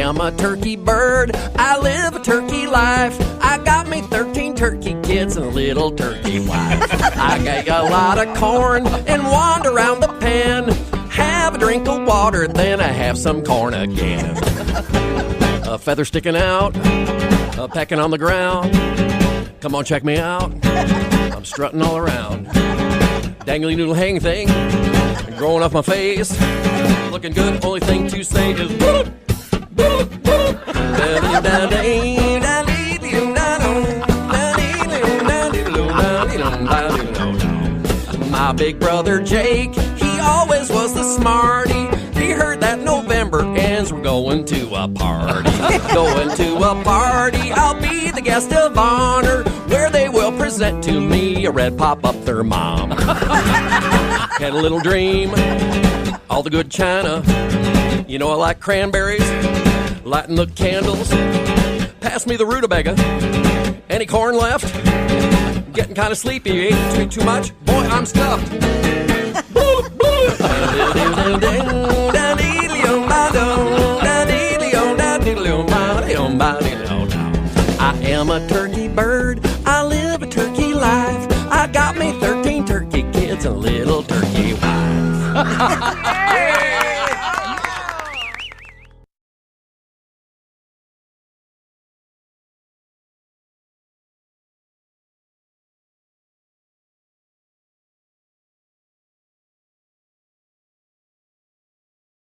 am a turkey bird. I live a turkey life. I got me 13 turkey kids and a little turkey wife. I got a lot of corn and wander around the pen. Have a drink of water, then I have some corn again. A feather sticking out, pecking on the ground. Come on, check me out. I'm strutting all around. Dangly noodle hang thing, growing off my face. Looking good, only thing to say is boop, boop, boop. My big brother Jake, he always was the smarty. He heard that November ends, we're going to a party. Going to a party, I'll be the guest of honor, where they will present to me a red pop-up thermometer. Had a little dream, all the good china. You know I like cranberries, lighting the candles. Pass me the rutabaga. Any corn left? Getting kind of sleepy, ate too much. Boy, I'm stuffed. I am a turkey bird. I live a turkey life. I got me 13 turkey kids and a little turkey wife.